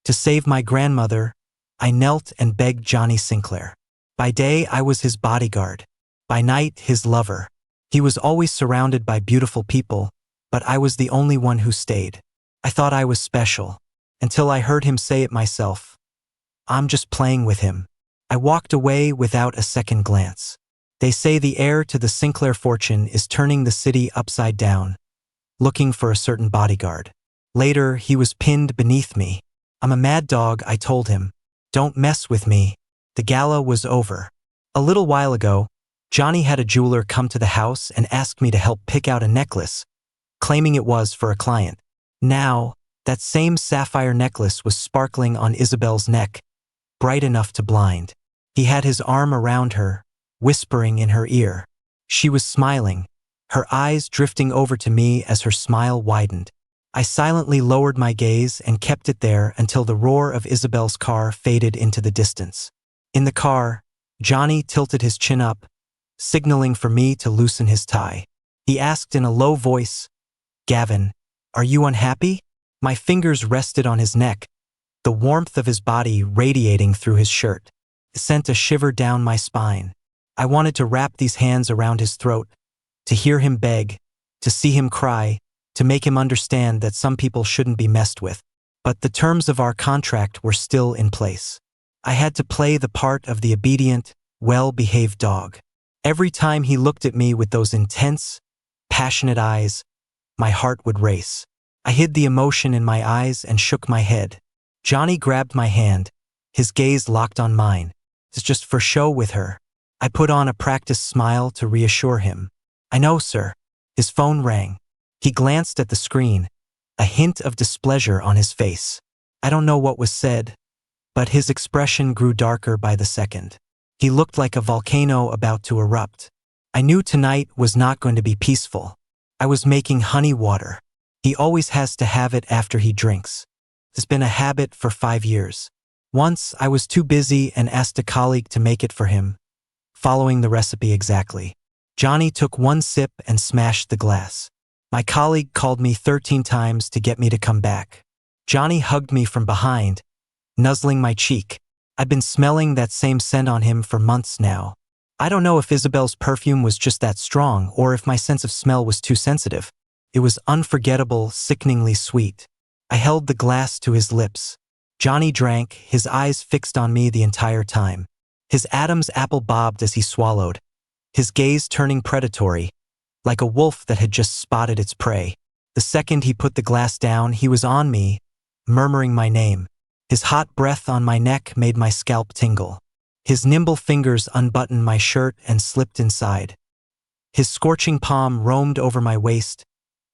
To save my grandmother, I knelt and begged Johnny Sinclair. By day, I was his bodyguard. By night, his lover. He was always surrounded by beautiful people, but I was the only one who stayed. I thought I was special, until I heard him say it myself. I'm just playing with him. I walked away without a second glance. They say the heir to the Sinclair fortune is turning the city upside down, looking for a certain bodyguard. Later, he was pinned beneath me. I'm a mad dog, I told him. Don't mess with me. The gala was over. A little while ago, Johnny had a jeweler come to the house and asked me to help pick out a necklace, claiming it was for a client. Now, that same sapphire necklace was sparkling on Isabel's neck, bright enough to blind. He had his arm around her, whispering in her ear. She was smiling, her eyes drifting over to me as her smile widened. I silently lowered my gaze and kept it there until the roar of Isabel's car faded into the distance. In the car, Johnny tilted his chin up, signaling for me to loosen his tie. He asked in a low voice, "Gavin, are you unhappy?" My fingers rested on his neck, the warmth of his body radiating through his shirt. It sent a shiver down my spine. I wanted to wrap these hands around his throat, to hear him beg, to see him cry, to make him understand that some people shouldn't be messed with. But the terms of our contract were still in place. I had to play the part of the obedient, well-behaved dog. Every time he looked at me with those intense, passionate eyes, my heart would race. I hid the emotion in my eyes and shook my head. Johnny grabbed my hand, his gaze locked on mine. It's just for show with her. I put on a practiced smile to reassure him. I know, sir. His phone rang. He glanced at the screen, a hint of displeasure on his face. I don't know what was said, but his expression grew darker by the second. He looked like a volcano about to erupt. I knew tonight was not going to be peaceful. I was making honey water. He always has to have it after he drinks. It's been a habit for 5 years. Once, I was too busy and asked a colleague to make it for him, following the recipe exactly. Johnny took one sip and smashed the glass. My colleague called me 13 times to get me to come back. Johnny hugged me from behind, nuzzling my cheek. I'd been smelling that same scent on him for months now. I don't know if Isabel's perfume was just that strong or if my sense of smell was too sensitive. It was unforgettable, sickeningly sweet. I held the glass to his lips. Johnny drank, his eyes fixed on me the entire time. His Adam's apple bobbed as he swallowed, his gaze turning predatory, like a wolf that had just spotted its prey. The second he put the glass down, he was on me, murmuring my name. His hot breath on my neck made my scalp tingle. His nimble fingers unbuttoned my shirt and slipped inside. His scorching palm roamed over my waist,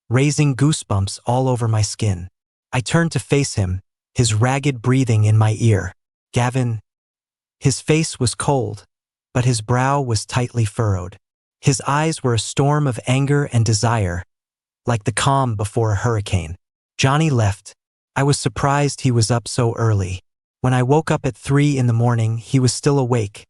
raising goosebumps all over my skin. I turned to face him, his ragged breathing in my ear. "Gavin." His face was cold, but his brow was tightly furrowed. His eyes were a storm of anger and desire, like the calm before a hurricane. Johnny left. I was surprised he was up so early. When I woke up at 3 in the morning, he was still awake,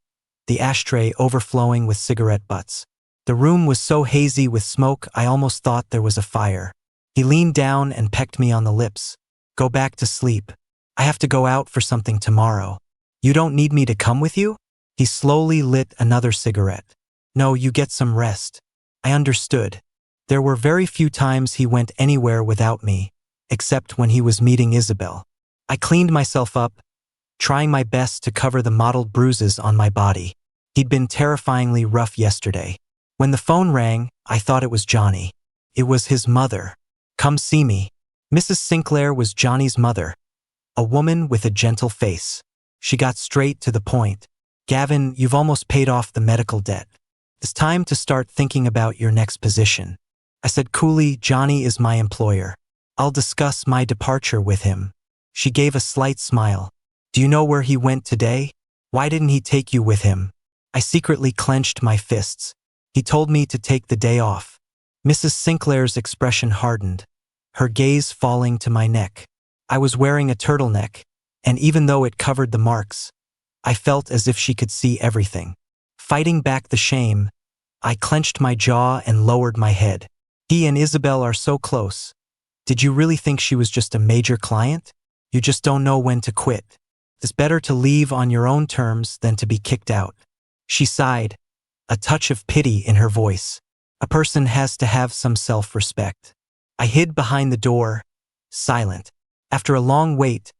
the ashtray overflowing with cigarette butts. The room was so hazy with smoke I almost thought there was a fire. He leaned down and pecked me on the lips. "Go back to sleep. I have to go out for something tomorrow. You don't need me to come with you?" He slowly lit another cigarette. "No, you get some rest." I understood. There were very few times he went anywhere without me, except when he was meeting Isabel. I cleaned myself up, trying my best to cover the mottled bruises on my body. He'd been terrifyingly rough yesterday. When the phone rang, I thought it was Johnny. It was his mother. "Come see me." Mrs. Sinclair was Johnny's mother, a woman with a gentle face. She got straight to the point. "Gavin, you've almost paid off the medical debt. It's time to start thinking about your next position." I said coolly, "Johnny is my employer. I'll discuss my departure with him." She gave a slight smile. "Do you know where he went today? Why didn't he take you with him?" I secretly clenched my fists. "He told me to take the day off." Mrs. Sinclair's expression hardened, her gaze falling to my neck. I was wearing a turtleneck, and even though it covered the marks, I felt as if she could see everything. Fighting back the shame, I clenched my jaw and lowered my head. "He and Isabel are so close. Did you really think she was just a major client?" You just don't know when to quit. It's better to leave on your own terms than to be kicked out. She sighed, a touch of pity in her voice. A person has to have some self-respect. I hid behind the door, silent. After a long wait,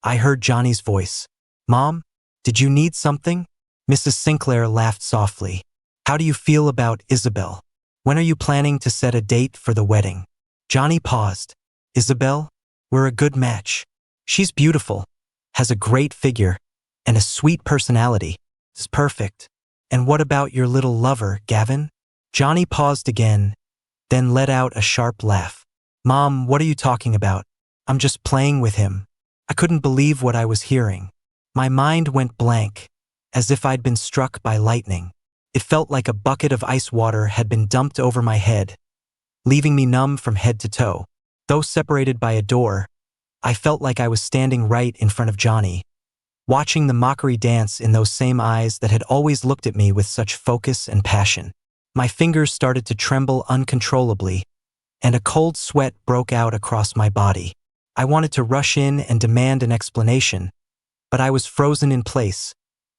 I heard Johnny's voice. Mom, did you need something? Mrs. Sinclair laughed softly. How do you feel about Isabel? When are you planning to set a date for the wedding? Johnny paused. Isabel? We're a good match. She's beautiful, has a great figure, and a sweet personality. It's perfect. And what about your little lover, Gavin? Johnny paused again, then let out a sharp laugh. Mom, what are you talking about? I'm just playing with him. I couldn't believe what I was hearing. My mind went blank, as if I'd been struck by lightning. It felt like a bucket of ice water had been dumped over my head, leaving me numb from head to toe. Though separated by a door, I felt like I was standing right in front of Johnny, watching the mockery dance in those same eyes that had always looked at me with such focus and passion. My fingers started to tremble uncontrollably, and a cold sweat broke out across my body. I wanted to rush in and demand an explanation, but I was frozen in place,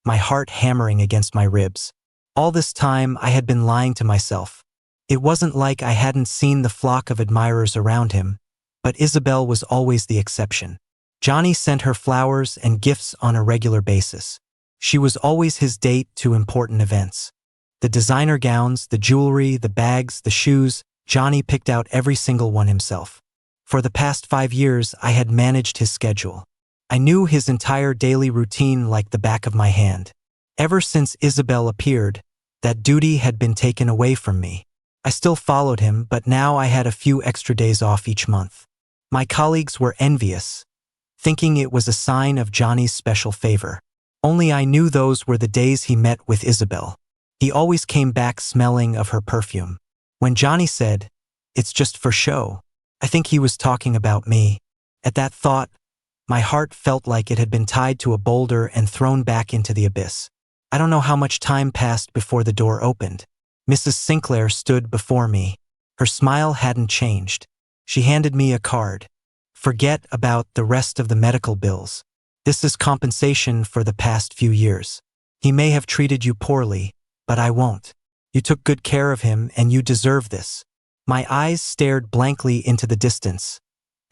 my heart hammering against my ribs. All this time, I had been lying to myself. It wasn't like I hadn't seen the flock of admirers around him, but Isabel was always the exception. Johnny sent her flowers and gifts on a regular basis. She was always his date to important events. The designer gowns, the jewelry, the bags, the shoes, Johnny picked out every single one himself. For the past 5 years, I had managed his schedule. I knew his entire daily routine like the back of my hand. Ever since Isabel appeared, that duty had been taken away from me. I still followed him, but now I had a few extra days off each month. My colleagues were envious, thinking it was a sign of Johnny's special favor. Only I knew those were the days he met with Isabel. He always came back smelling of her perfume. When Johnny said, "It's just for show," I think he was talking about me. At that thought, my heart felt like it had been tied to a boulder and thrown back into the abyss. I don't know how much time passed before the door opened. Mrs. Sinclair stood before me. Her smile hadn't changed. She handed me a card. Forget about the rest of the medical bills. This is compensation for the past few years. He may have treated you poorly, but I won't. You took good care of him and you deserve this. My eyes stared blankly into the distance,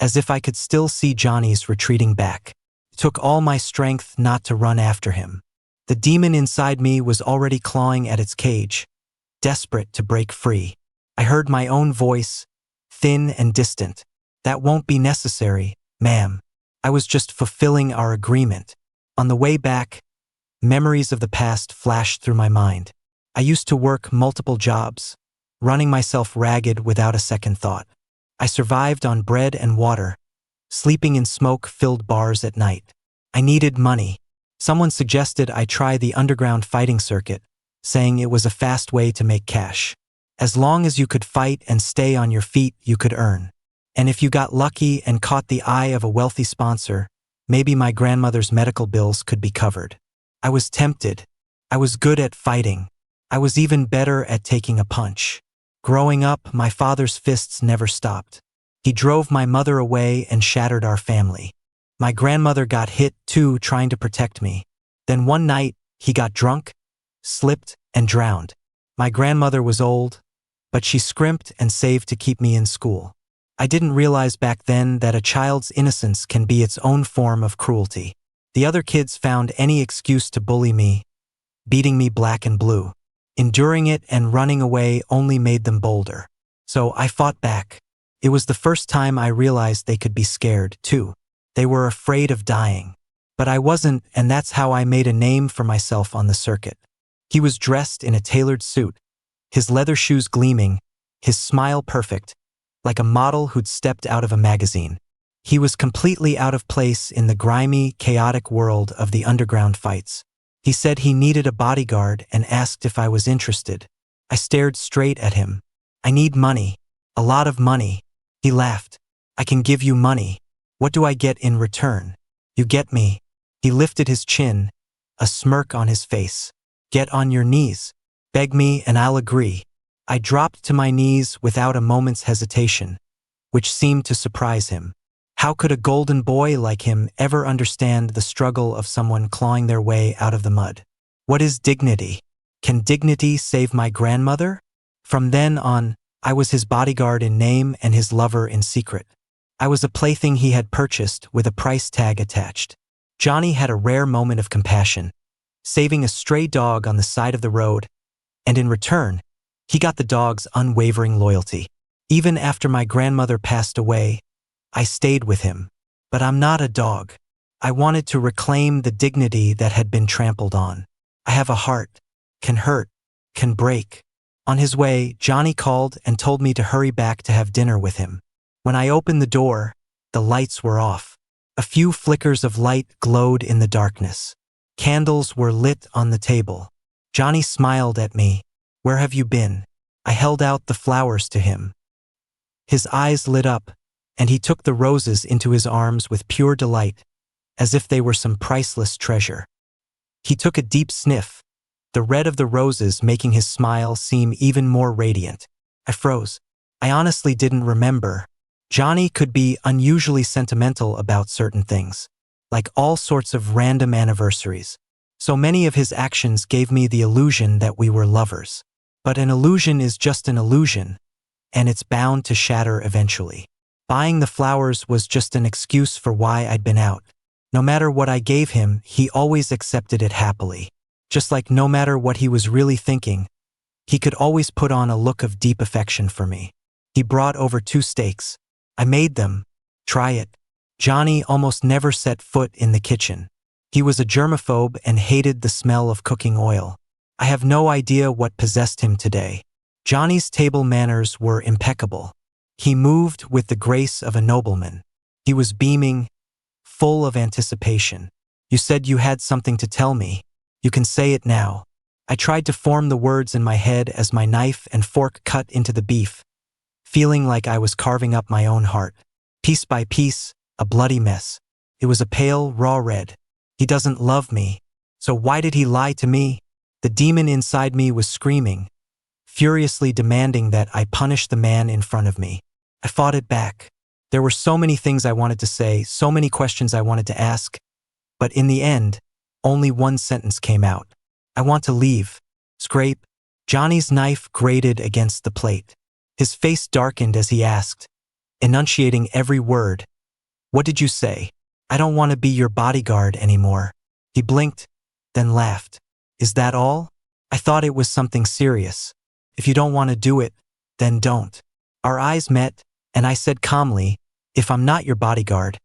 as if I could still see Johnny's retreating back. It took all my strength not to run after him. The demon inside me was already clawing at its cage, desperate to break free. I heard my own voice, thin and distant. That won't be necessary, ma'am. I was just fulfilling our agreement. On the way back, memories of the past flashed through my mind. I used to work multiple jobs, running myself ragged without a second thought. I survived on bread and water, sleeping in smoke-filled bars at night. I needed money. Someone suggested I try the underground fighting circuit, saying it was a fast way to make cash. As long as you could fight and stay on your feet, you could earn. And if you got lucky and caught the eye of a wealthy sponsor, maybe my grandmother's medical bills could be covered. I was tempted. I was good at fighting. I was even better at taking a punch. Growing up, my father's fists never stopped. He drove my mother away and shattered our family. My grandmother got hit too, trying to protect me. Then one night, he got drunk, slipped, and drowned. My grandmother was old, but she scrimped and saved to keep me in school. I didn't realize back then that a child's innocence can be its own form of cruelty. The other kids found any excuse to bully me, beating me black and blue. Enduring it and running away only made them bolder. So I fought back. It was the first time I realized they could be scared, too. They were afraid of dying. But I wasn't, and that's how I made a name for myself on the circuit. He was dressed in a tailored suit, his leather shoes gleaming, his smile perfect, like a model who'd stepped out of a magazine. He was completely out of place in the grimy, chaotic world of the underground fights. He said he needed a bodyguard and asked if I was interested. I stared straight at him. "I need money. A lot of money." He laughed. "I can give you money. What do I get in return?" "You get me." He lifted his chin, a smirk on his face. "Get on your knees. Beg me and I'll agree." I dropped to my knees without a moment's hesitation, which seemed to surprise him. How could a golden boy like him ever understand the struggle of someone clawing their way out of the mud? What is dignity? Can dignity save my grandmother? From then on, I was his bodyguard in name and his lover in secret. I was a plaything he had purchased with a price tag attached. Johnny had a rare moment of compassion, saving a stray dog on the side of the road, and in return, he got the dog's unwavering loyalty. Even after my grandmother passed away, I stayed with him. But I'm not a dog. I wanted to reclaim the dignity that had been trampled on. I have a heart, can hurt, can break. On his way, Johnny called and told me to hurry back to have dinner with him. When I opened the door, the lights were off. A few flickers of light glowed in the darkness. Candles were lit on the table. Johnny smiled at me. "Where have you been?" I held out the flowers to him. His eyes lit up, and he took the roses into his arms with pure delight, as if they were some priceless treasure. He took a deep sniff, the red of the roses making his smile seem even more radiant. I froze. I honestly didn't remember. Johnny could be unusually sentimental about certain things, like all sorts of random anniversaries. So many of his actions gave me the illusion that we were lovers. But an illusion is just an illusion, and it's bound to shatter eventually. Buying the flowers was just an excuse for why I'd been out. No matter what I gave him, he always accepted it happily. Just like no matter what he was really thinking, he could always put on a look of deep affection for me. He brought over 2 steaks. I made them. Try it. Johnny almost never set foot in the kitchen. He was a germaphobe and hated the smell of cooking oil. I have no idea what possessed him today. Johnny's table manners were impeccable. He moved with the grace of a nobleman. He was beaming, full of anticipation. "You said you had something to tell me. You can say it now." I tried to form the words in my head as my knife and fork cut into the beef, feeling like I was carving up my own heart. Piece by piece, a bloody mess. It was a pale, raw red. He doesn't love me. So why did he lie to me? The demon inside me was screaming, furiously demanding that I punish the man in front of me. I fought it back. There were so many things I wanted to say, so many questions I wanted to ask, but in the end, only one sentence came out. "I want to leave." Scrape. Johnny's knife grated against the plate. His face darkened as he asked, enunciating every word. "What did you say?" "I don't want to be your bodyguard anymore." He blinked, then laughed. "Is that all? I thought it was something serious. If you don't want to do it, then don't." Our eyes met, and I said calmly, "If I'm not your bodyguard,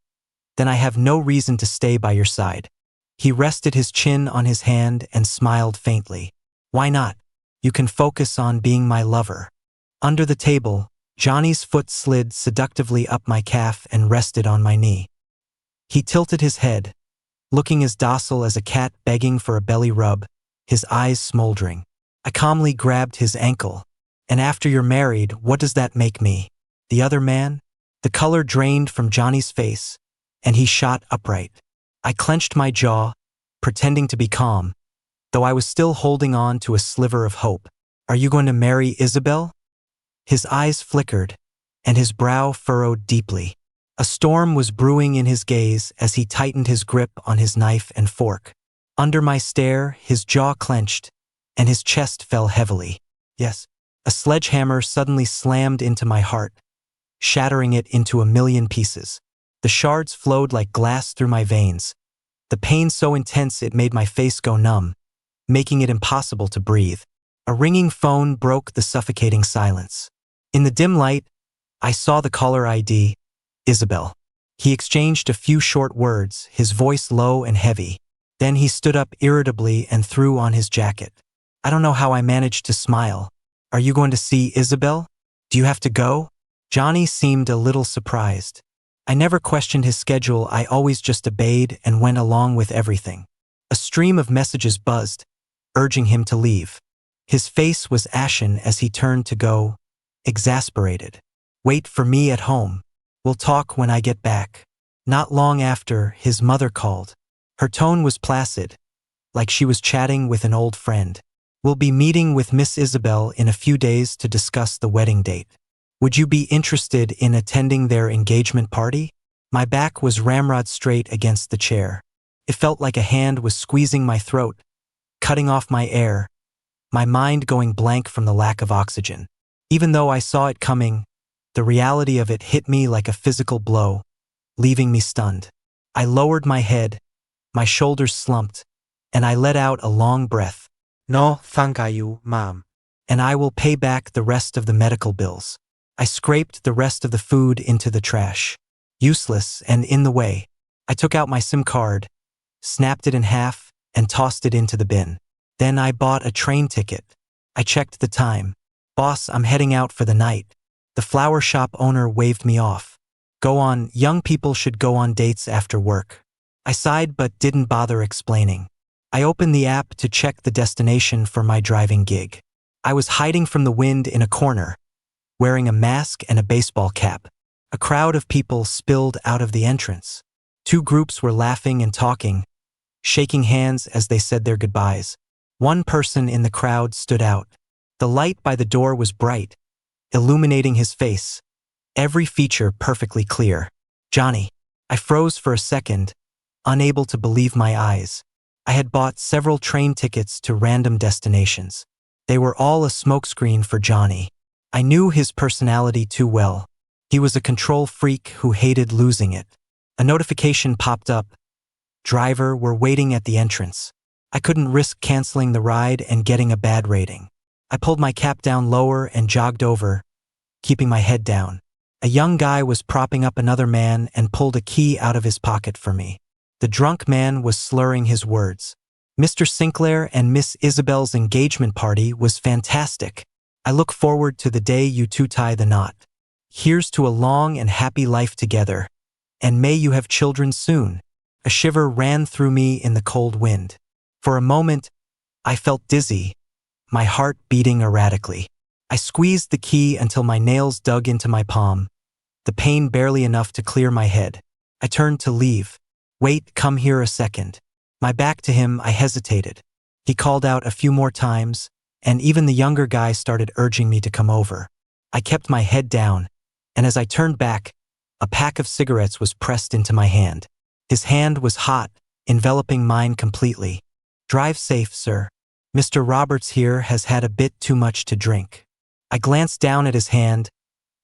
then I have no reason to stay by your side." He rested his chin on his hand and smiled faintly. "Why not? You can focus on being my lover." Under the table, Johnny's foot slid seductively up my calf and rested on my knee. He tilted his head, looking as docile as a cat begging for a belly rub, his eyes smoldering. I calmly grabbed his ankle. "And after you're married, what does that make me? The other man?" The color drained from Johnny's face, and he shot upright. I clenched my jaw, pretending to be calm, though I was still holding on to a sliver of hope. "Are you going to marry Isabel?" His eyes flickered, and his brow furrowed deeply. A storm was brewing in his gaze as he tightened his grip on his knife and fork. Under my stare, his jaw clenched, and his chest fell heavily. "Yes." A sledgehammer suddenly slammed into my heart, shattering it into a million pieces. The shards flowed like glass through my veins, the pain so intense it made my face go numb, making it impossible to breathe. A ringing phone broke the suffocating silence. In the dim light, I saw the caller ID, Isabel. He exchanged a few short words, his voice low and heavy. Then he stood up irritably and threw on his jacket. I don't know how I managed to smile. "Are you going to see Isabel? Do you have to go?" Johnny seemed a little surprised. I never questioned his schedule, I always just obeyed and went along with everything. A stream of messages buzzed, urging him to leave. His face was ashen as he turned to go, exasperated. "Wait for me at home. We'll talk when I get back." Not long after, his mother called. Her tone was placid, like she was chatting with an old friend. "We'll be meeting with Miss Isabel in a few days to discuss the wedding date. Would you be interested in attending their engagement party?" My back was ramrod straight against the chair. It felt like a hand was squeezing my throat, cutting off my air, my mind going blank from the lack of oxygen. Even though I saw it coming, the reality of it hit me like a physical blow, leaving me stunned. I lowered my head, my shoulders slumped, and I let out a long breath. No, thank you, ma'am. And I will pay back the rest of the medical bills. I scraped the rest of the food into the trash. Useless and in the way. I took out my SIM card, snapped it in half, and tossed it into the bin. Then I bought a train ticket. I checked the time. Boss, I'm heading out for the night. The flower shop owner waved me off. Go on, young people should go on dates after work. I sighed but didn't bother explaining. I opened the app to check the destination for my driving gig. I was hiding from the wind in a corner, wearing a mask and a baseball cap. A crowd of people spilled out of the entrance. Two groups were laughing and talking, shaking hands as they said their goodbyes. One person in the crowd stood out. The light by the door was bright, illuminating his face, every feature perfectly clear. Johnny. I froze for a second, unable to believe my eyes. I had bought several train tickets to random destinations. They were all a smokescreen for Johnny. I knew his personality too well. He was a control freak who hated losing it. A notification popped up. Driver, we're waiting at the entrance. I couldn't risk canceling the ride and getting a bad rating. I pulled my cap down lower and jogged over, keeping my head down. A young guy was propping up another man and pulled a key out of his pocket for me. The drunk man was slurring his words. Mr. Sinclair and Miss Isabel's engagement party was fantastic. I look forward to the day you two tie the knot. Here's to a long and happy life together. And may you have children soon. A shiver ran through me in the cold wind. For a moment, I felt dizzy, my heart beating erratically. I squeezed the key until my nails dug into my palm, the pain barely enough to clear my head. I turned to leave. Wait, come here a second. My back to him, I hesitated. He called out a few more times, and even the younger guy started urging me to come over. I kept my head down, and as I turned back, a pack of cigarettes was pressed into my hand. His hand was hot, enveloping mine completely. Drive safe, sir. Mr. Roberts here has had a bit too much to drink. I glanced down at his hand,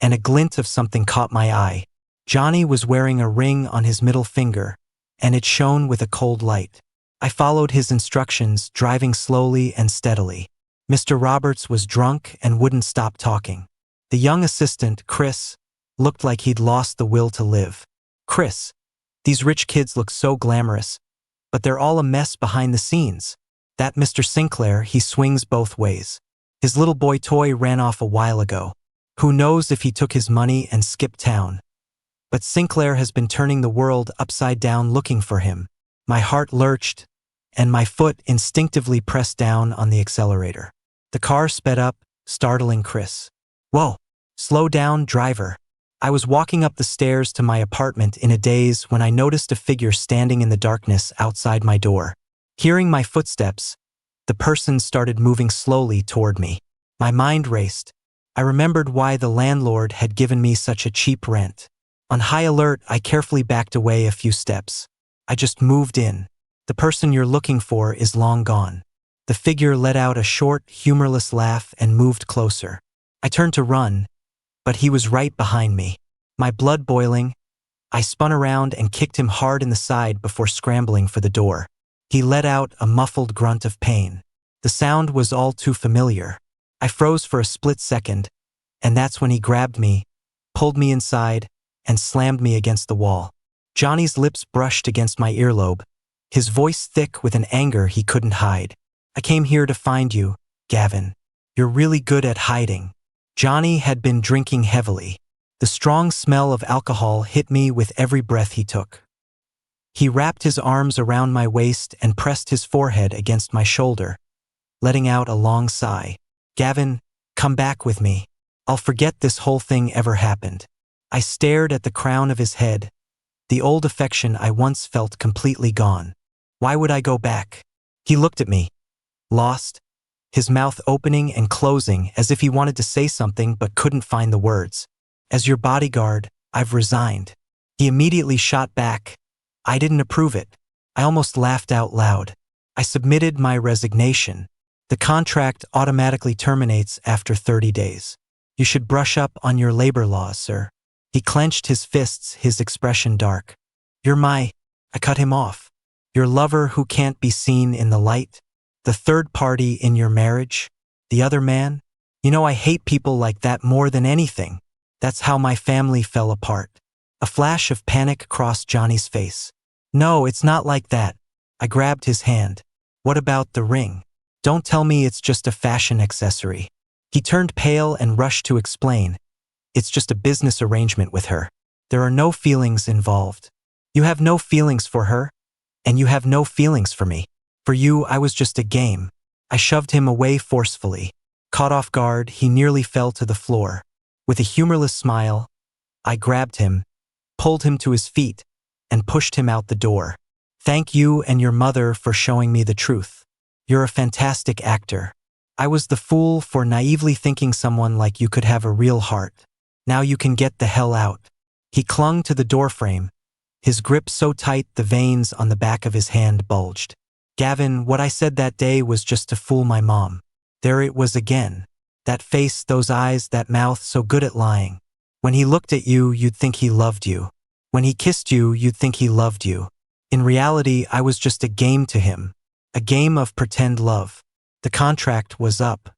and a glint of something caught my eye. Johnny was wearing a ring on his middle finger, and it shone with a cold light. I followed his instructions, driving slowly and steadily. Mr. Roberts was drunk and wouldn't stop talking. The young assistant, Chris, looked like he'd lost the will to live. Chris, these rich kids look so glamorous, but they're all a mess behind the scenes. That Mr. Sinclair, he swings both ways. His little boy toy ran off a while ago. Who knows if he took his money and skipped town. But Sinclair has been turning the world upside down looking for him. My heart lurched, and my foot instinctively pressed down on the accelerator. The car sped up, startling Chris. Whoa, slow down, driver. I was walking up the stairs to my apartment in a daze when I noticed a figure standing in the darkness outside my door. Hearing my footsteps, the person started moving slowly toward me. My mind raced. I remembered why the landlord had given me such a cheap rent. On high alert, I carefully backed away a few steps. I just moved in. The person you're looking for is long gone. The figure let out a short, humorless laugh and moved closer. I turned to run, but he was right behind me. My blood boiling, I spun around and kicked him hard in the side before scrambling for the door. He let out a muffled grunt of pain. The sound was all too familiar. I froze for a split second, and that's when he grabbed me, pulled me inside, and slammed me against the wall. Johnny's lips brushed against my earlobe, his voice thick with an anger he couldn't hide. I came here to find you, Gavin. You're really good at hiding. Johnny had been drinking heavily. The strong smell of alcohol hit me with every breath he took. He wrapped his arms around my waist and pressed his forehead against my shoulder, letting out a long sigh. Gavin, come back with me. I'll forget this whole thing ever happened. I stared at the crown of his head, the old affection I once felt completely gone. Why would I go back? He looked at me, lost, his mouth opening and closing as if he wanted to say something but couldn't find the words. As your bodyguard, I've resigned. He immediately shot back. I didn't approve it. I almost laughed out loud. I submitted my resignation. The contract automatically terminates after 30 days. You should brush up on your labor laws, sir. He clenched his fists, his expression dark. I cut him off. Your lover who can't be seen in the light? The third party in your marriage? The other man? You know, I hate people like that more than anything. That's how my family fell apart. A flash of panic crossed Johnny's face. No, it's not like that. I grabbed his hand. What about the ring? Don't tell me it's just a fashion accessory. He turned pale and rushed to explain. It's just a business arrangement with her. There are no feelings involved. You have no feelings for her, and you have no feelings for me. For you, I was just a game. I shoved him away forcefully. Caught off guard, he nearly fell to the floor. With a humorless smile, I grabbed him, pulled him to his feet, and pushed him out the door. Thank you and your mother for showing me the truth. You're a fantastic actor. I was the fool for naively thinking someone like you could have a real heart. Now you can get the hell out. He clung to the doorframe, his grip so tight the veins on the back of his hand bulged. Gavin, what I said that day was just to fool my mom. There it was again. That face, those eyes, that mouth so good at lying. When he looked at you, you'd think he loved you. When he kissed you, you'd think he loved you. In reality, I was just a game to him. A game of pretend love. The contract was up.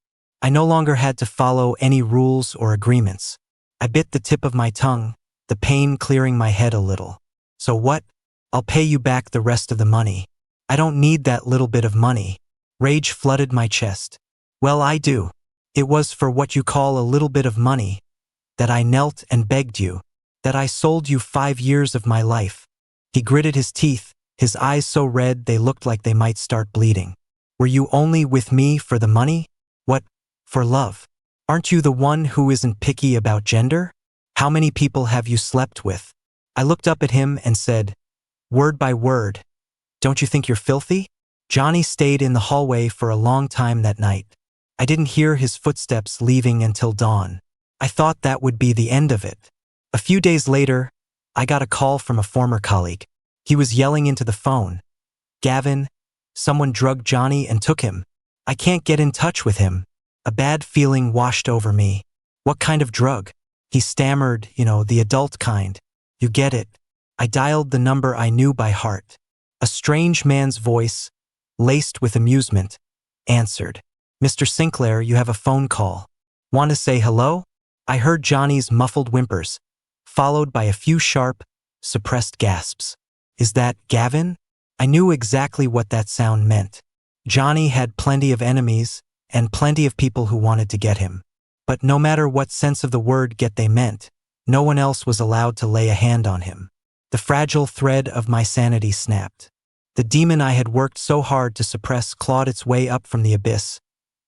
I no longer had to follow any rules or agreements. I bit the tip of my tongue, the pain clearing my head a little. So what? I'll pay you back the rest of the money. I don't need that little bit of money. Rage flooded my chest. Well, I do. It was for what you call a little bit of money that I knelt and begged you, that I sold you 5 years of my life. He gritted his teeth, his eyes so red they looked like they might start bleeding. Were you only with me for the money? What, for love? Aren't you the one who isn't picky about gender? How many people have you slept with? I looked up at him and said, word by word, don't you think you're filthy? Johnny stayed in the hallway for a long time that night. I didn't hear his footsteps leaving until dawn. I thought that would be the end of it. A few days later, I got a call from a former colleague. He was yelling into the phone. Gavin, someone drugged Johnny and took him. I can't get in touch with him. A bad feeling washed over me. What kind of drug? He stammered, the adult kind. You get it. I dialed the number I knew by heart. A strange man's voice, laced with amusement, answered. Mr. Sinclair, you have a phone call. Want to say hello? I heard Johnny's muffled whimpers, followed by a few sharp, suppressed gasps. Is that Gavin? I knew exactly what that sound meant. Johnny had plenty of enemies and plenty of people who wanted to get him. But no matter what sense of the word get they meant, no one else was allowed to lay a hand on him. The fragile thread of my sanity snapped. The demon I had worked so hard to suppress clawed its way up from the abyss,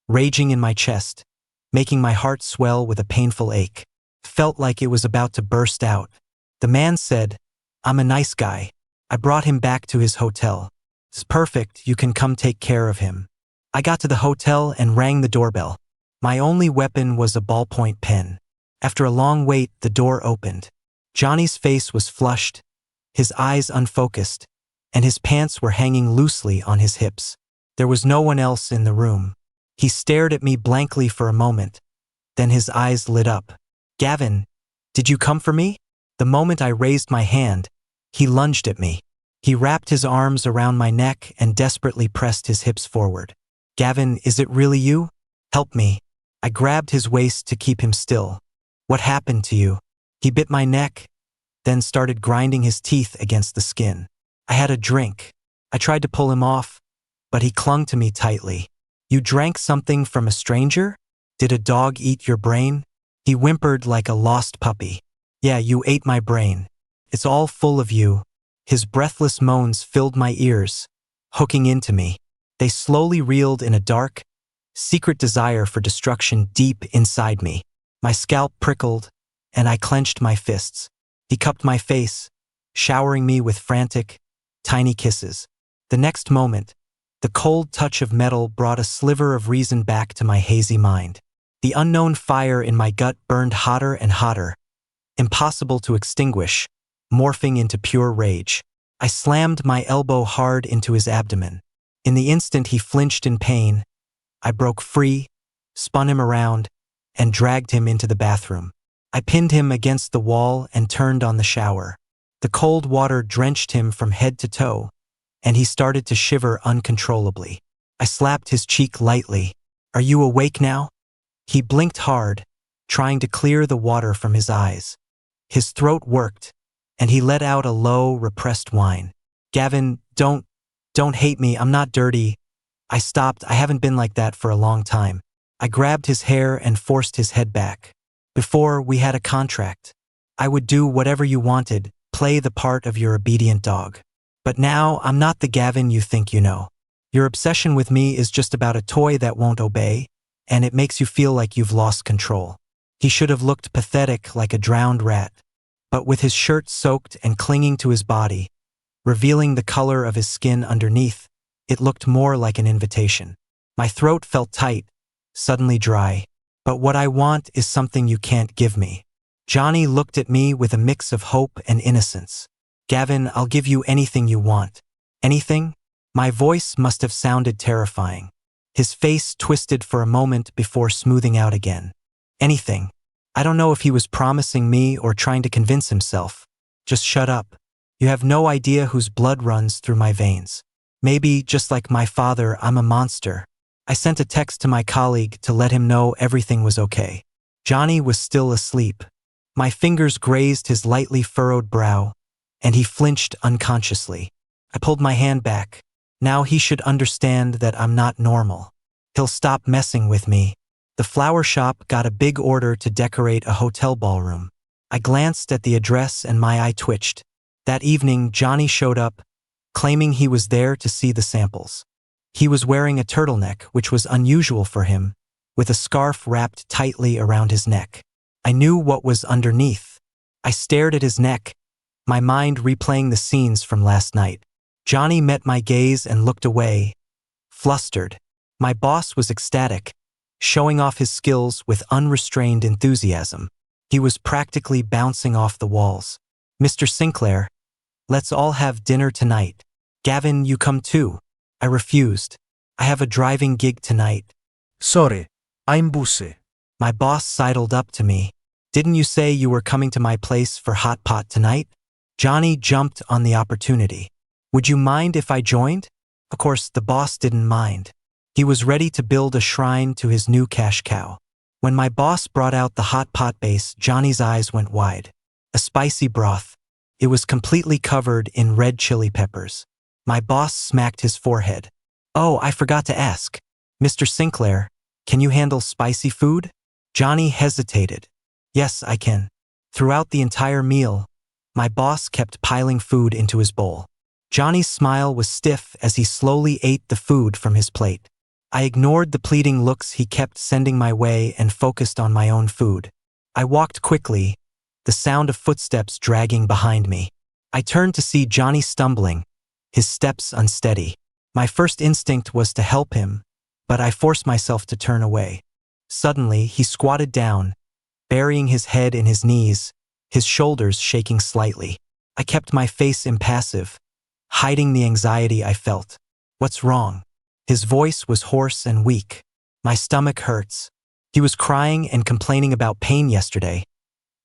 raging in my chest, making my heart swell with a painful ache. Felt like it was about to burst out. The man said, I'm a nice guy. I brought him back to his hotel. It's perfect, you can come take care of him. I got to the hotel and rang the doorbell. My only weapon was a ballpoint pen. After a long wait, the door opened. Johnny's face was flushed, his eyes unfocused, and his pants were hanging loosely on his hips. There was no one else in the room. He stared at me blankly for a moment. Then his eyes lit up. Gavin, did you come for me? The moment I raised my hand, he lunged at me. He wrapped his arms around my neck and desperately pressed his hips forward. Gavin, is it really you? Help me. I grabbed his waist to keep him still. What happened to you? He bit my neck, then started grinding his teeth against the skin. I had a drink. I tried to pull him off, but he clung to me tightly. You drank something from a stranger? Did a dog eat your brain? He whimpered like a lost puppy. Yeah, you ate my brain. It's all full of you. His breathless moans filled my ears, hooking into me. They slowly reeled in a dark, secret desire for destruction deep inside me. My scalp prickled, and I clenched my fists. He cupped my face, showering me with frantic, tiny kisses. The next moment, the cold touch of metal brought a sliver of reason back to my hazy mind. The unknown fire in my gut burned hotter and hotter, impossible to extinguish, morphing into pure rage. I slammed my elbow hard into his abdomen. In the instant he flinched in pain, I broke free, spun him around, and dragged him into the bathroom. I pinned him against the wall and turned on the shower. The cold water drenched him from head to toe, and he started to shiver uncontrollably. I slapped his cheek lightly. "Are you awake now?" He blinked hard, trying to clear the water from his eyes. His throat worked, and he let out a low, repressed whine. "Gavin, don't hate me, I'm not dirty." I stopped. I haven't been like that for a long time. I grabbed his hair and forced his head back. "Before, we had a contract. I would do whatever you wanted, play the part of your obedient dog. But now, I'm not the Gavin you think you know. Your obsession with me is just about a toy that won't obey, and it makes you feel like you've lost control." He should have looked pathetic, like a drowned rat. But with his shirt soaked and clinging to his body, revealing the color of his skin underneath, it looked more like an invitation. My throat felt tight, suddenly dry. "But what I want is something you can't give me." Johnny looked at me with a mix of hope and innocence. "Gavin, I'll give you anything you want." "Anything?" My voice must have sounded terrifying. His face twisted for a moment before smoothing out again. "Anything." I don't know if he was promising me or trying to convince himself. "Just shut up. You have no idea whose blood runs through my veins. Maybe, just like my father, I'm a monster." I sent a text to my colleague to let him know everything was okay. Johnny was still asleep. My fingers grazed his lightly furrowed brow, and he flinched unconsciously. I pulled my hand back. Now he should understand that I'm not normal. He'll stop messing with me. The flower shop got a big order to decorate a hotel ballroom. I glanced at the address and my eye twitched. That evening, Johnny showed up, claiming he was there to see the samples. He was wearing a turtleneck, which was unusual for him, with a scarf wrapped tightly around his neck. I knew what was underneath. I stared at his neck, my mind replaying the scenes from last night. Johnny met my gaze and looked away, flustered. My boss was ecstatic, showing off his skills with unrestrained enthusiasm. He was practically bouncing off the walls. "Mr. Sinclair, let's all have dinner tonight. Gavin, you come too." I refused. "I have a driving gig tonight." Sorry, I'm busy. My boss sidled up to me. "Didn't you say you were coming to my place for hot pot tonight?" Johnny jumped on the opportunity. "Would you mind if I joined?" Of course, the boss didn't mind. He was ready to build a shrine to his new cash cow. When my boss brought out the hot pot base, Johnny's eyes went wide. A spicy broth. It was completely covered in red chili peppers. My boss smacked his forehead. "Oh, I forgot to ask. Mr. Sinclair, can you handle spicy food?" Johnny hesitated. "Yes, I can." Throughout the entire meal, my boss kept piling food into his bowl. Johnny's smile was stiff as he slowly ate the food from his plate. I ignored the pleading looks he kept sending my way and focused on my own food. I walked quickly, the sound of footsteps dragging behind me. I turned to see Johnny stumbling, his steps unsteady. My first instinct was to help him, but I forced myself to turn away. Suddenly, he squatted down, burying his head in his knees, his shoulders shaking slightly. I kept my face impassive, hiding the anxiety I felt. "What's wrong?" His voice was hoarse and weak. "My stomach hurts." He was crying and complaining about pain yesterday,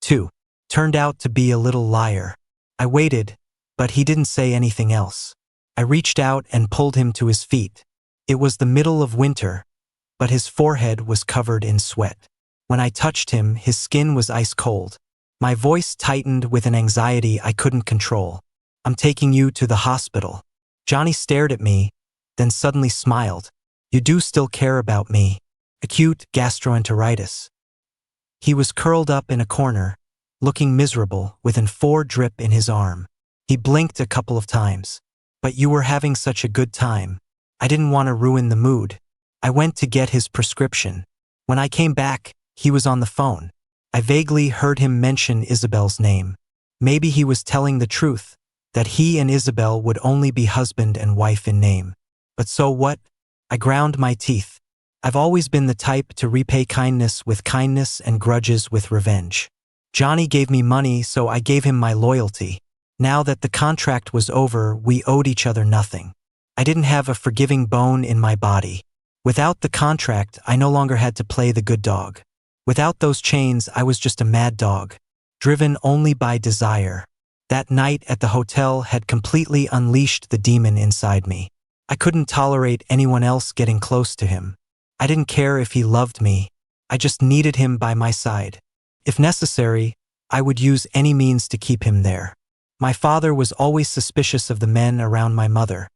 too. Turned out to be a little liar. I waited, but he didn't say anything else. I reached out and pulled him to his feet. It was the middle of winter, but his forehead was covered in sweat. When I touched him, his skin was ice cold. My voice tightened with an anxiety I couldn't control. "I'm taking you to the hospital." Johnny stared at me, then suddenly smiled. "You do still care about me." Acute gastroenteritis. He was curled up in a corner, looking miserable, with an 4 drip in his arm. He blinked a couple of times. "But you were having such a good time." I didn't want to ruin the mood. I went to get his prescription. When I came back, he was on the phone. I vaguely heard him mention Isabel's name. Maybe he was telling the truth, that he and Isabel would only be husband and wife in name. But so what? I ground my teeth. I've always been the type to repay kindness with kindness and grudges with revenge. Johnny gave me money, so I gave him my loyalty. Now that the contract was over, we owed each other nothing. I didn't have a forgiving bone in my body. Without the contract, I no longer had to play the good dog. Without those chains, I was just a mad dog, driven only by desire. That night at the hotel had completely unleashed the demon inside me. I couldn't tolerate anyone else getting close to him. I didn't care if he loved me. I just needed him by my side. If necessary, I would use any means to keep him there. My father was always suspicious of the men around my mother,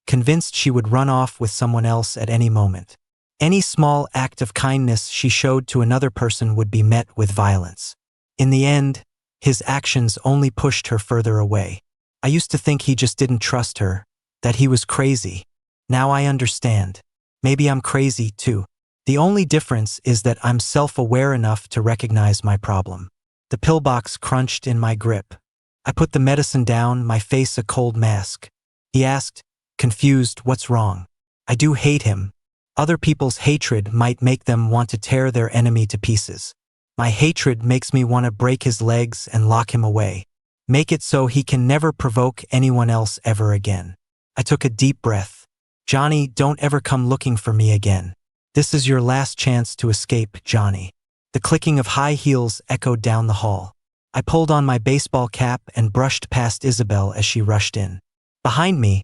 convinced she would run off with someone else at any moment. Any small act of kindness she showed to another person would be met with violence. In the end, his actions only pushed her further away. I used to think he just didn't trust her, that he was crazy. Now I understand. Maybe I'm crazy too. The only difference is that I'm self-aware enough to recognize my problem. The pillbox crunched in my grip. I put the medicine down, my face a cold mask. He asked, confused, what's wrong? I do hate him. Other people's hatred might make them want to tear their enemy to pieces. My hatred makes me want to break his legs and lock him away. Make it so he can never provoke anyone else ever again. I took a deep breath. Johnny, don't ever come looking for me again. This is your last chance to escape, Johnny. The clicking of high heels echoed down the hall. I pulled on my baseball cap and brushed past Isabel as she rushed in. Behind me,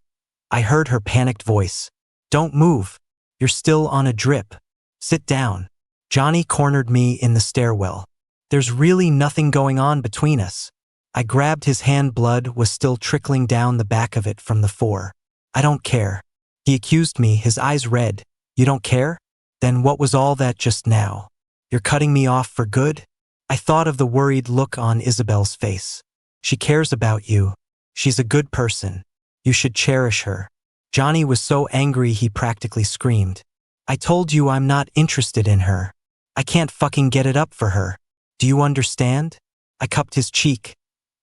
I heard her panicked voice. Don't move. You're still on a drip. Sit down. Johnny cornered me in the stairwell. There's really nothing going on between us. I grabbed his hand. Blood was still trickling down the back of it from the fore. I don't care. He accused me, his eyes red. You don't care? Then what was all that just now? You're cutting me off for good? I thought of the worried look on Isabel's face. She cares about you. She's a good person. You should cherish her. Johnny was so angry he practically screamed. I told you I'm not interested in her. I can't fucking get it up for her. Do you understand? I cupped his cheek,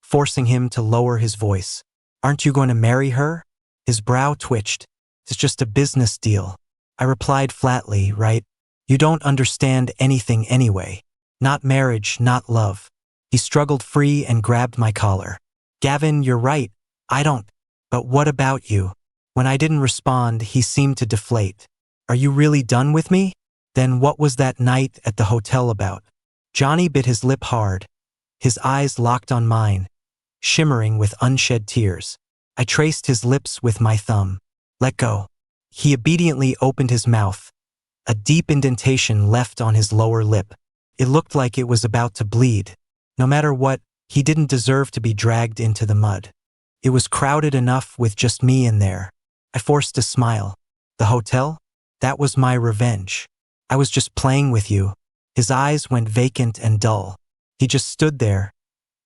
forcing him to lower his voice. Aren't you going to marry her? His brow twitched. It's just a business deal. I replied flatly, right? You don't understand anything anyway. Not marriage, not love. He struggled free and grabbed my collar. Gavin, you're right. I don't. But what about you? When I didn't respond, he seemed to deflate. Are you really done with me? Then what was that night at the hotel about? Johnny bit his lip hard. His eyes locked on mine, shimmering with unshed tears. I traced his lips with my thumb. Let go. He obediently opened his mouth, a deep indentation left on his lower lip. It looked like it was about to bleed. No matter what, he didn't deserve to be dragged into the mud. It was crowded enough with just me in there. I forced a smile. The hotel? That was my revenge. I was just playing with you. His eyes went vacant and dull. He just stood there,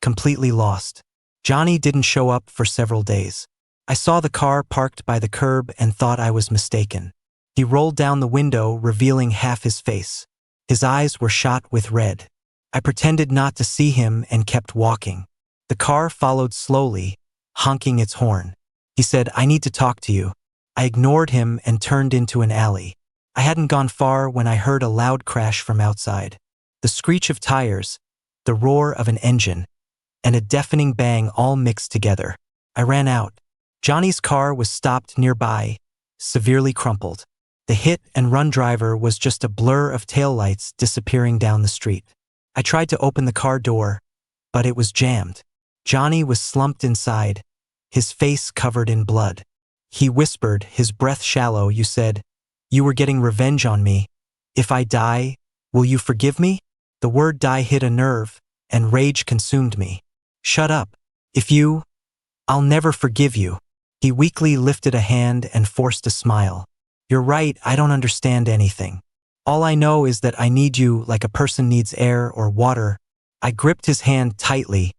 completely lost. Johnny didn't show up for several days. I saw the car parked by the curb and thought I was mistaken. He rolled down the window, revealing half his face. His eyes were shot with red. I pretended not to see him and kept walking. The car followed slowly, honking its horn. He said, I need to talk to you. I ignored him and turned into an alley. I hadn't gone far when I heard a loud crash from outside. The screech of tires, the roar of an engine, and a deafening bang all mixed together. I ran out. Johnny's car was stopped nearby, severely crumpled. The hit-and-run driver was just a blur of taillights disappearing down the street. I tried to open the car door, but it was jammed. Johnny was slumped inside, his face covered in blood. He whispered, his breath shallow, you said, you were getting revenge on me. If I die, will you forgive me? The word die hit a nerve, and rage consumed me. Shut up. I'll never forgive you. He weakly lifted a hand and forced a smile. You're right, I don't understand anything. All I know is that I need you like a person needs air or water. I gripped his hand tightly,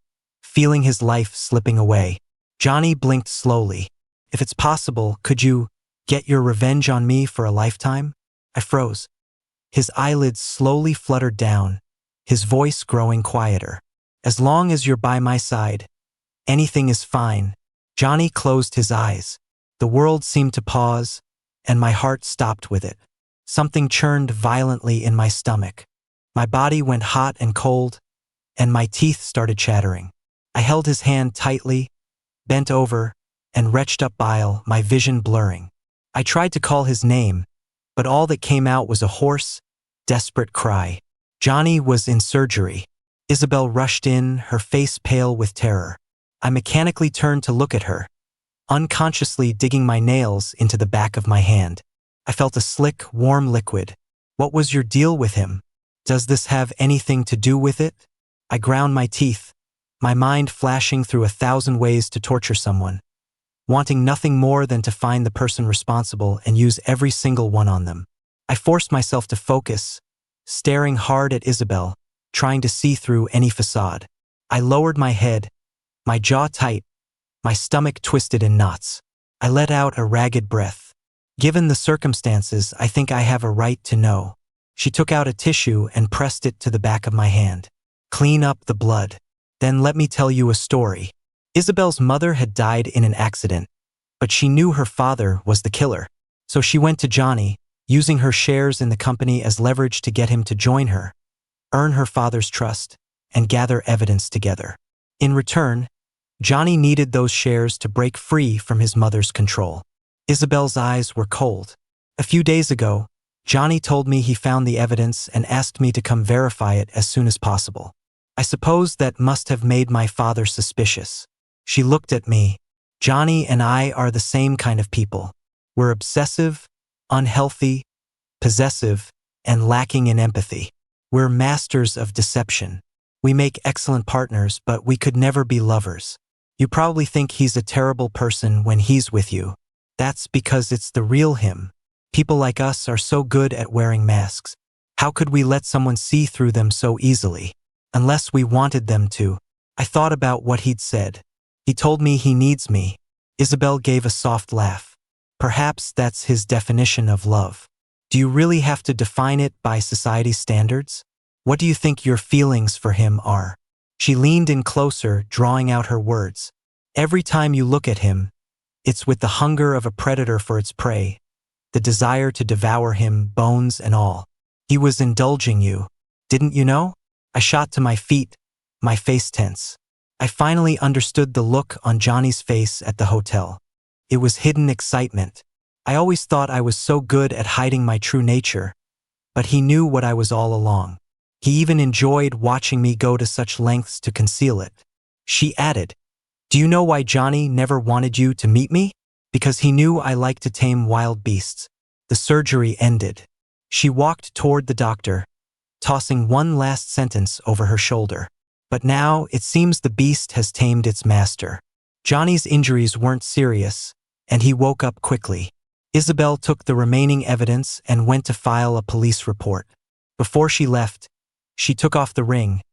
feeling his life slipping away. Johnny blinked slowly. If it's possible, could you get your revenge on me for a lifetime? I froze. His eyelids slowly fluttered down, his voice growing quieter. As long as you're by my side, anything is fine. Johnny closed his eyes. The world seemed to pause, and my heart stopped with it. Something churned violently in my stomach. My body went hot and cold, and my teeth started chattering. I held his hand tightly, bent over, and retched up bile, my vision blurring. I tried to call his name, but all that came out was a hoarse, desperate cry. Johnny was in surgery. Isabel rushed in, her face pale with terror. I mechanically turned to look at her, unconsciously digging my nails into the back of my hand. I felt a slick, warm liquid. What was your deal with him? Does this have anything to do with it? I ground my teeth, my mind flashing through 1,000 ways to torture someone, wanting nothing more than to find the person responsible and use every single one on them. I forced myself to focus, staring hard at Isabel, trying to see through any facade. I lowered my head, my jaw tight, my stomach twisted in knots. I let out a ragged breath. Given the circumstances, I think I have a right to know. She took out a tissue and pressed it to the back of my hand. Clean up the blood. Then let me tell you a story. Isabel's mother had died in an accident, but she knew her father was the killer. So she went to Johnny, using her shares in the company as leverage to get him to join her, earn her father's trust, and gather evidence together. In return, Johnny needed those shares to break free from his mother's control. Isabel's eyes were cold. A few days ago, Johnny told me he found the evidence and asked me to come verify it as soon as possible. I suppose that must have made my father suspicious. She looked at me. Johnny and I are the same kind of people. We're obsessive, unhealthy, possessive, and lacking in empathy. We're masters of deception. We make excellent partners, but we could never be lovers. You probably think he's a terrible person when he's with you. That's because it's the real him. People like us are so good at wearing masks. How could we let someone see through them so easily? Unless we wanted them to. I thought about what he'd said. He told me he needs me. Isabel gave a soft laugh. Perhaps that's his definition of love. Do you really have to define it by society's standards? What do you think your feelings for him are? She leaned in closer, drawing out her words. Every time you look at him, it's with the hunger of a predator for its prey, the desire to devour him, bones and all. He was indulging you. Didn't you know? I shot to my feet, my face tense. I finally understood the look on Johnny's face at the hotel. It was hidden excitement. I always thought I was so good at hiding my true nature, but he knew what I was all along. He even enjoyed watching me go to such lengths to conceal it. She added, "Do you know why Johnny never wanted you to meet me? Because he knew I liked to tame wild beasts." The surgery ended. She walked toward the doctor, tossing one last sentence over her shoulder. But now it seems the beast has tamed its master. Johnny's injuries weren't serious, and he woke up quickly. Isabel took the remaining evidence and went to file a police report. Before she left, she took off the ring,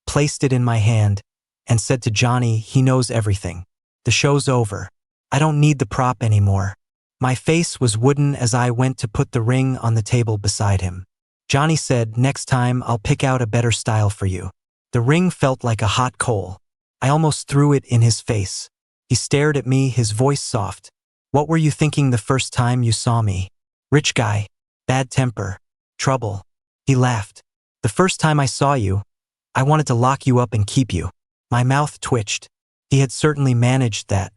placed it in my hand, and said to Johnny, "He knows everything. The show's over. I don't need the prop anymore." My face was wooden as I went to put the ring on the table beside him. Johnny said, "Next time I'll pick out a better style for you." The ring felt like a hot coal. I almost threw it in his face. He stared at me, his voice soft. "What were you thinking the first time you saw me? Rich guy, bad temper, trouble." He laughed. "The first time I saw you, I wanted to lock you up and keep you." My mouth twitched. He had certainly managed that.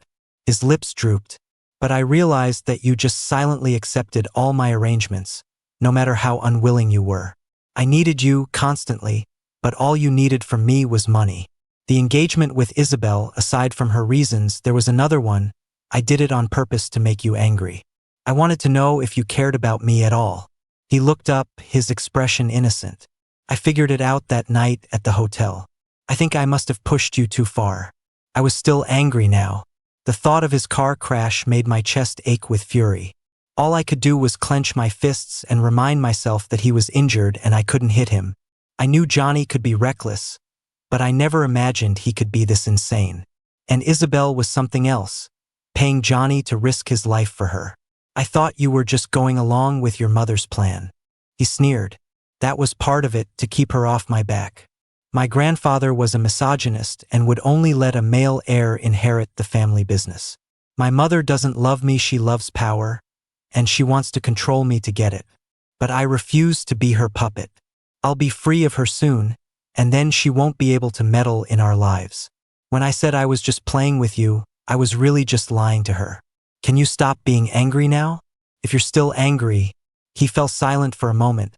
His lips drooped. "But I realized that you just silently accepted all my arrangements, no matter how unwilling you were. I needed you constantly, but all you needed from me was money." The engagement with Isabel, aside from her reasons, there was another one. "I did it on purpose to make you angry. I wanted to know if you cared about me at all." He looked up, his expression innocent. "I figured it out that night at the hotel. I think I must have pushed you too far." I was still angry now. The thought of his car crash made my chest ache with fury. All I could do was clench my fists and remind myself that he was injured and I couldn't hit him. I knew Johnny could be reckless, but I never imagined he could be this insane. And Isabel was something else, paying Johnny to risk his life for her. "I thought you were just going along with your mother's plan." He sneered. "That was part of it, to keep her off my back. My grandfather was a misogynist and would only let a male heir inherit the family business. My mother doesn't love me, she loves power, and she wants to control me to get it. But I refuse to be her puppet. I'll be free of her soon, and then she won't be able to meddle in our lives. When I said I was just playing with you, I was really just lying to her. Can you stop being angry now? If you're still angry. He fell silent for a moment,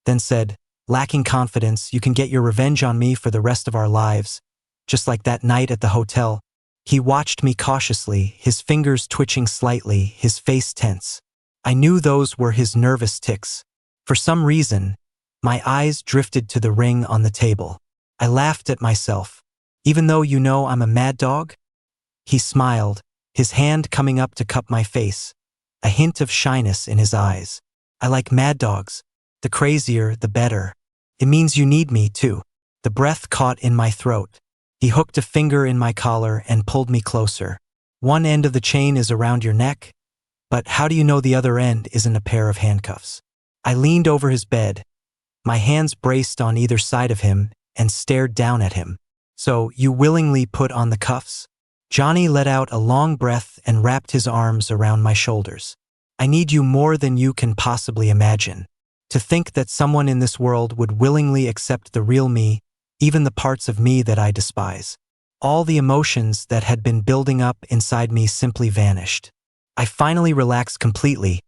then said, lacking confidence, you can get your revenge on me for the rest of our lives, just like that night at the hotel. He watched me cautiously, his fingers twitching slightly, his face tense. I knew those were his nervous tics. For some reason, my eyes drifted to the ring on the table. I laughed at myself. Even though you know I'm a mad dog? He smiled, his hand coming up to cup my face, a hint of shyness in his eyes. I like mad dogs. The crazier, the better. It means you need me, too. The breath caught in my throat. He hooked a finger in my collar and pulled me closer. One end of the chain is around your neck, but how do you know the other end isn't a pair of handcuffs? I leaned over his bed, my hands braced on either side of him, and stared down at him. So, you willingly put on the cuffs? Johnny let out a long breath and wrapped his arms around my shoulders. I need you more than you can possibly imagine. To think that someone in this world would willingly accept the real me, even the parts of me that I despise. All the emotions that had been building up inside me simply vanished. I finally relaxed completely,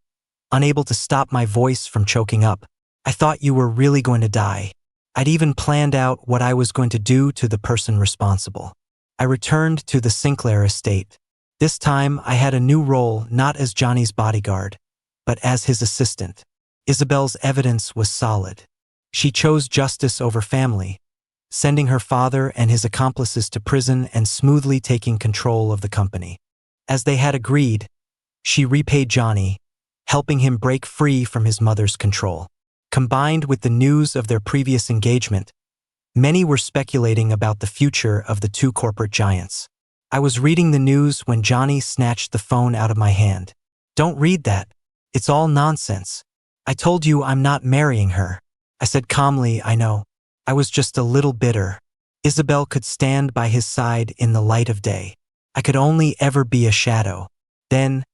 unable to stop my voice from choking up. I thought you were really going to die. I'd even planned out what I was going to do to the person responsible. I returned to the Sinclair estate. This time I had a new role, not as Johnny's bodyguard, but as his assistant. Isabel's evidence was solid. She chose justice over family, sending her father and his accomplices to prison and smoothly taking control of the company. As they had agreed, she repaid Johnny, helping him break free from his mother's control. Combined with the news of their previous engagement, many were speculating about the future of the two corporate giants. I was reading the news when Johnny snatched the phone out of my hand. Don't read that. It's all nonsense. I told you I'm not marrying her. I said calmly, I know. I was just a little bitter. Isabel could stand by his side in the light of day. I could only ever be a shadow. Then,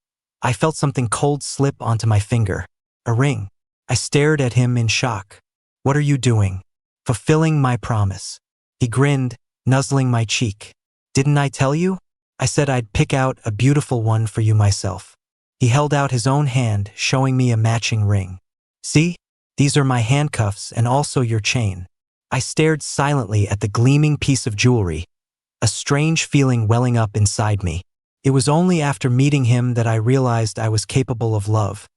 I felt something cold slip onto my finger. A ring. I stared at him in shock. What are you doing? Fulfilling my promise. He grinned, nuzzling my cheek. Didn't I tell you? I said I'd pick out a beautiful one for you myself. He held out his own hand, showing me a matching ring. See? These are my handcuffs and also your chain. I stared silently at the gleaming piece of jewelry, a strange feeling welling up inside me. It was only after meeting him that I realized I was capable of love,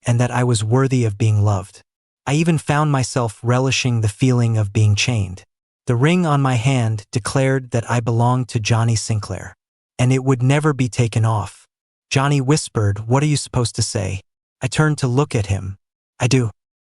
and that I was worthy of being loved. I even found myself relishing the feeling of being chained. The ring on my hand declared that I belonged to Johnny Sinclair, and it would never be taken off. Johnny whispered, "What are you supposed to say?" I turned to look at him. "I do."